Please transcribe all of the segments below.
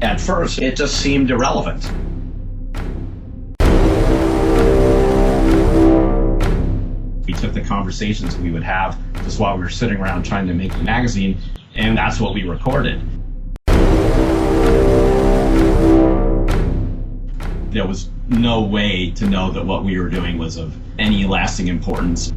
at first, it just seemed irrelevant. We took the conversations we would have just while we were sitting around trying to make the magazine, and that's what we recorded. There was no way to know that what we were doing was of any lasting importance.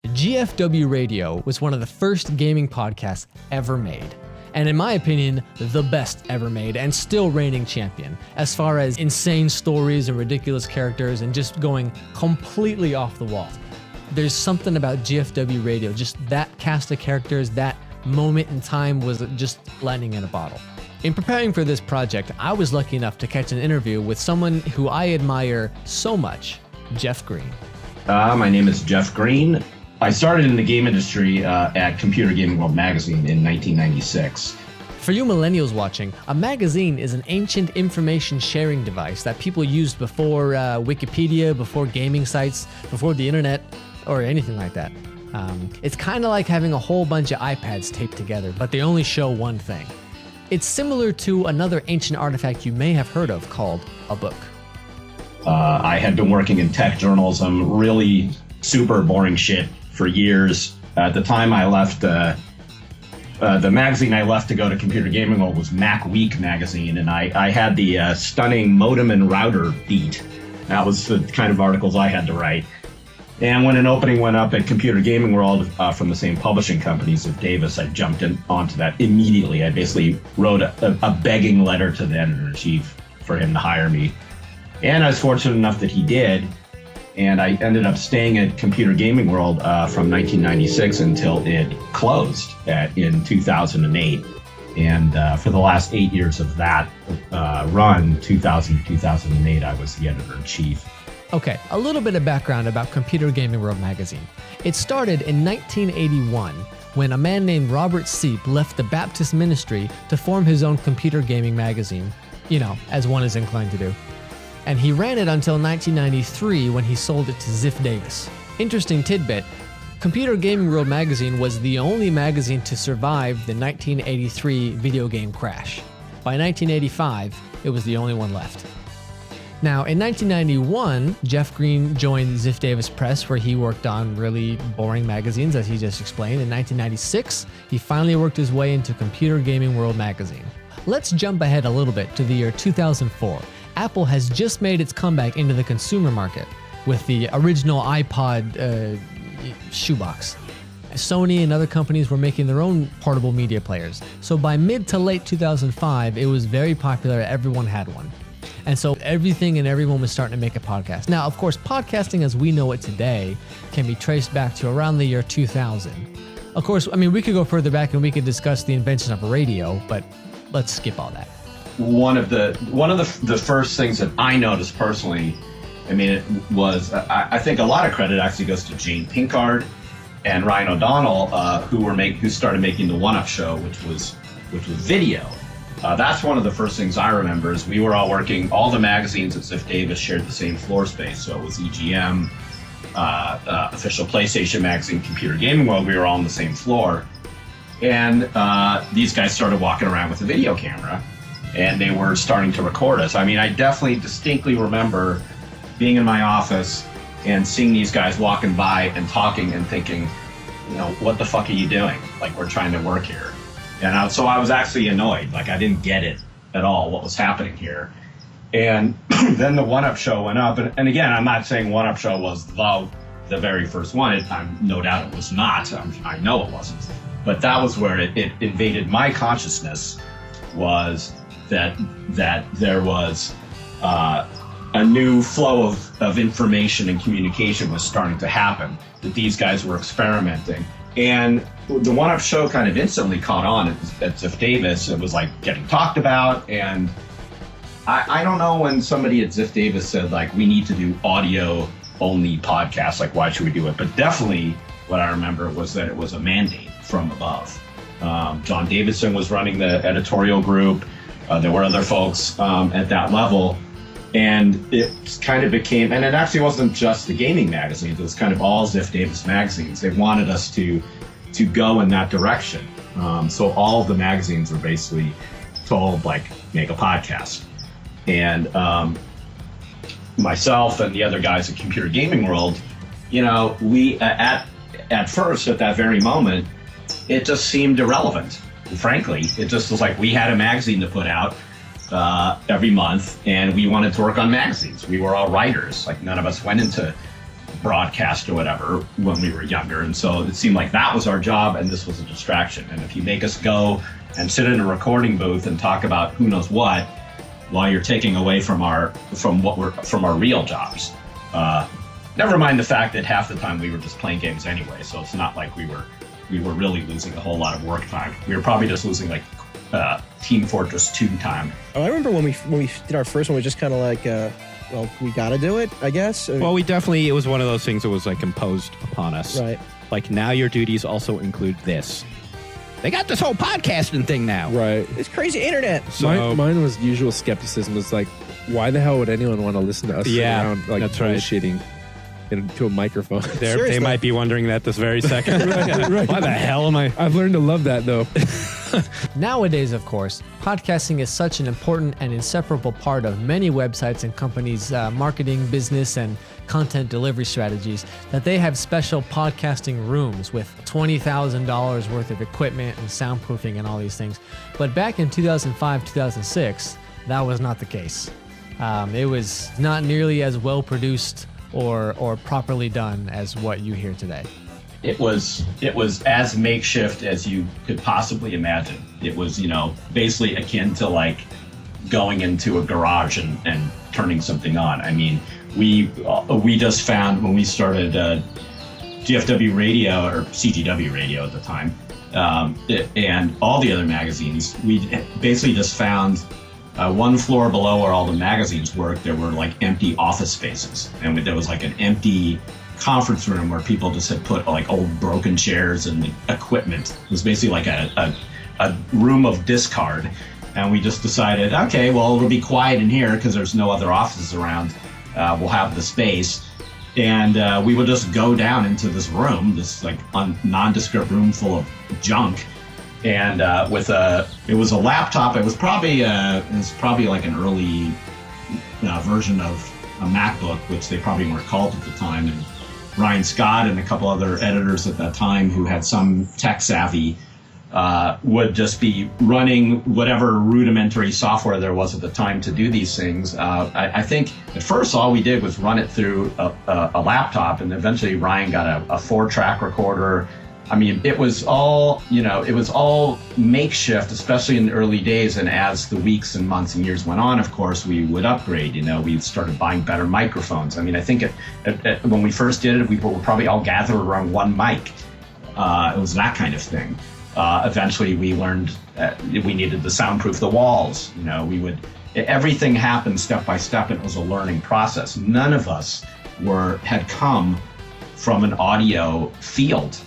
GFW Radio was one of the first gaming podcasts ever made. And in my opinion, the best ever made and still reigning champion as far as insane stories and ridiculous characters and just going completely off the wall. There's something about GFW Radio, just that cast of characters, that moment in time was just lightning in a bottle. In preparing for this project, I was lucky enough to catch an interview with someone who I admire so much, Jeff Green. My name is Jeff Green. I started in the game industry at Computer Gaming World magazine in 1996. For you millennials watching, a magazine is an ancient information sharing device that people used before Wikipedia, before gaming sites, before the internet, or anything like that. It's kind of like having a whole bunch of iPads taped together, but they only show one thing. It's similar to another ancient artifact you may have heard of called a book. I had been working in tech journalism, really super boring shit for years. At the time I left, the magazine I left to go to Computer Gaming World was Mac Week magazine, and I had the stunning modem and router beat. That was the kind of articles I had to write. And when an opening went up at Computer Gaming World from the same publishing company, Ziff Davis, I jumped onto that immediately. I basically wrote a begging letter to the editor-in-chief for him to hire me. And I was fortunate enough that he did. And I ended up staying at Computer Gaming World from 1996 until it closed in 2008. And for the last 8 years of that run, 2000 to 2008, I was the editor-in-chief. Okay, a little bit of background about Computer Gaming World magazine. It started in 1981 when a man named Robert Seep left the Baptist ministry to form his own computer gaming magazine, as one is inclined to do. And he ran it until 1993 when he sold it to Ziff Davis. Interesting tidbit, Computer Gaming World magazine was the only magazine to survive the 1983 video game crash. By 1985, it was the only one left. Now, in 1991, Jeff Green joined Ziff Davis Press, where he worked on really boring magazines, as he just explained. In 1996, he finally worked his way into Computer Gaming World magazine. Let's jump ahead a little bit to the year 2004. Apple has just made its comeback into the consumer market with the original iPod shoebox. Sony and other companies were making their own portable media players. So by mid to late 2005, it was very popular. Everyone had one. And so everything and everyone was starting to make a podcast. Now, of course, podcasting as we know it today can be traced back to around the year 2000. Of course, we could go further back and we could discuss the invention of radio, but let's skip all that. One of the first things that I noticed personally, it was I think a lot of credit actually goes to Jane Pinkard and Ryan O'Donnell, who started making the One Up Show, which was video. That's one of the first things I remember is we were all working. All the magazines at Ziff Davis shared the same floor space, so it was EGM, official PlayStation magazine, Computer Gaming World. We were all on the same floor, and these guys started walking around with a video camera. And they were starting to record us. I definitely distinctly remember being in my office and seeing these guys walking by and talking and thinking, what the fuck are you doing? Like, we're trying to work here. And so I was actually annoyed. Like, I didn't get it at all, what was happening here. And then the One Up Show went up. And again, I'm not saying One Up Show was the very first one. No doubt it was not. I know it wasn't. But that was where it invaded my consciousness, was that there was a new flow of information and communication was starting to happen, that these guys were experimenting. And the One Up Show kind of instantly caught on at Ziff Davis. It was like getting talked about. And I don't know when somebody at Ziff Davis said, like, we need to do audio only podcasts, like, why should we do it? But definitely what I remember was that it was a mandate from above. John Davidson was running the editorial group. There were other folks at that level. And it kind of became, and it actually wasn't just the gaming magazines, it was kind of all Ziff Davis magazines. They wanted us to go in that direction. So all of the magazines were basically told, like, make a podcast. And myself and the other guys at Computer Gaming World, you know, we at first, at that very moment, it just seemed irrelevant. Frankly, it just was like we had a magazine to put out every month, and we wanted to work on magazines. We were all writers. Like, none of us went into broadcast or whatever when we were younger, and so it seemed like that was our job, and this was a distraction. And if you make us go and sit in a recording booth and talk about who knows what, while you're taking away from our real jobs. Never mind the fact that half the time we were just playing games anyway, so it's not like we were really losing a whole lot of work time. We were probably just losing like Team Fortress 2 time. Oh, I remember when we did our first one, we were just kind of like, well, we got to do it, I guess. Well, it was one of those things that was like imposed upon us. Right. Like, now your duties also include this. They got this whole podcasting thing now. Right. It's crazy internet. So mine was usual skepticism. It's like, why the hell would anyone want to listen to us sit around like that's right. bullshitting into a microphone? They might be wondering that this very second. Right. Why the hell am I? I've learned to love that, though. Nowadays, of course, podcasting is such an important and inseparable part of many websites and companies' marketing, business, and content delivery strategies that they have special podcasting rooms with $20,000 worth of equipment and soundproofing and all these things. But back in 2005, 2006, that was not the case. It was not nearly as well produced or properly done as what you hear today. It was as makeshift as you could possibly imagine. It was, basically akin to like going into a garage and turning something on. I mean, we just found when we started GFW Radio, or CGW Radio at the time, and all the other magazines, we basically just found one floor below where all the magazines worked, there were like empty office spaces, and there was like an empty conference room where people just had put like old broken chairs and equipment. It was basically like a room of discard, and we just decided, okay, well, it'll be quiet in here because there's no other offices around. We'll have the space, and we would just go down into this room, this like nondescript room full of junk, and it was a laptop. It was probably like an early version of a MacBook, which they probably weren't called at the time. And Ryan Scott and a couple other editors at that time who had some tech savvy would just be running whatever rudimentary software there was at the time to do these things. I think at first all we did was run it through a laptop, and eventually Ryan got a 4-track recorder. I mean, it was all makeshift, especially in the early days. And as the weeks and months and years went on, of course, we would upgrade. We started buying better microphones. I mean, I think when we first did it, we were probably all gathered around one mic. It was that kind of thing. Eventually, we learned we needed to soundproof the walls. Everything happened step by step, and it was a learning process. None of us had come from an audio field.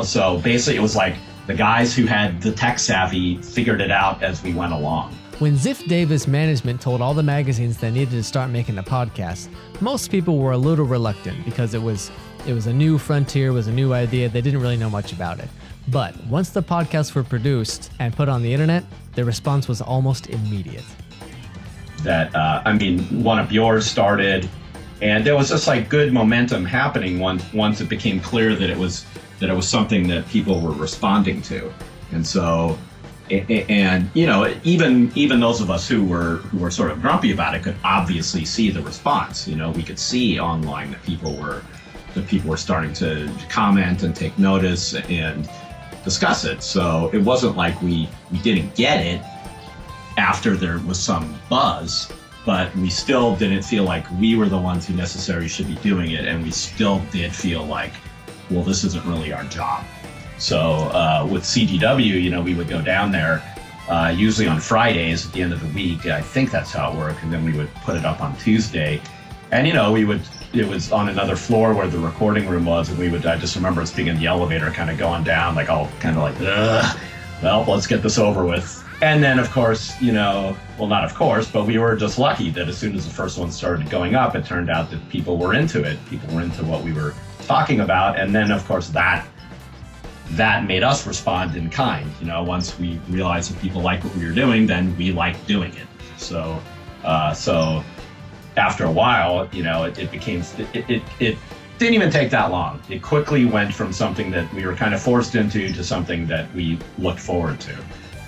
So basically it was like the guys who had the tech savvy figured it out as we went along. When Ziff Davis management told all the magazines they needed to start making a podcast, most people were a little reluctant because it was a new frontier, it was a new idea. They didn't really know much about it. But once the podcasts were produced and put on the internet, the response was almost immediate. One of yours started, and there was just like good momentum happening once it became clear that it was something that people were responding to. And so, and even those of us who were sort of grumpy about it could obviously see the response. We could see online that people were starting to comment and take notice and discuss it. So it wasn't like we didn't get it after there was some buzz, but we still didn't feel like we were the ones who necessarily should be doing it, and we still did feel like, well, this isn't really our job. So with CGW, we would go down there usually on Fridays at the end of the week. I think that's how it worked. And then we would put it up on Tuesday. And, it was on another floor where the recording room was. And I just remember us being in the elevator kind of going down, like all kind of like, ugh. well, let's get this over with. And then, of course, well, not of course, but we were just lucky that as soon as the first one started going up, it turned out that people were into it. People were into what we were talking about. And then, of course, that made us respond in kind. Once we realized that people liked what we were doing, then we liked doing it. So after a while, it became, it didn't even take that long. It quickly went from something that we were kind of forced into to something that we looked forward to.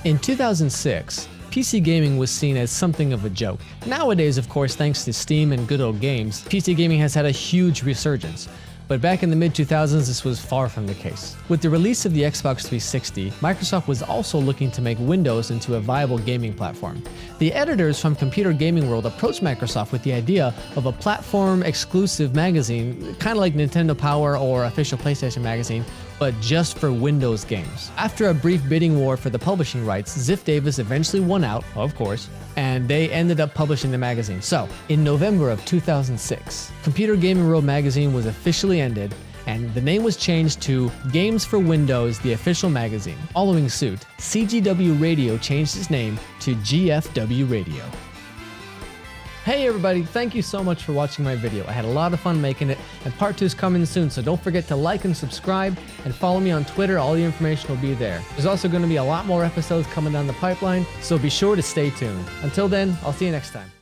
In 2006, PC gaming was seen as something of a joke. Nowadays, of course, thanks to Steam and good old games, PC gaming has had a huge resurgence. But back in the mid-2000s, this was far from the case. With the release of the Xbox 360, Microsoft was also looking to make Windows into a viable gaming platform. The editors from Computer Gaming World approached Microsoft with the idea of a platform-exclusive magazine, kind of like Nintendo Power or Official PlayStation Magazine, but just for Windows games. After a brief bidding war for the publishing rights, Ziff Davis eventually won out, of course, and they ended up publishing the magazine. So, in November of 2006, Computer Gaming World magazine was officially ended, and the name was changed to Games for Windows, the official magazine. Following suit, CGW Radio changed its name to GFW Radio. Hey everybody, thank you so much for watching my video. I had a lot of fun making it, and part 2 is coming soon, so don't forget to like and subscribe, and follow me on Twitter. All the information will be there. There's also going to be a lot more episodes coming down the pipeline, so be sure to stay tuned. Until then, I'll see you next time.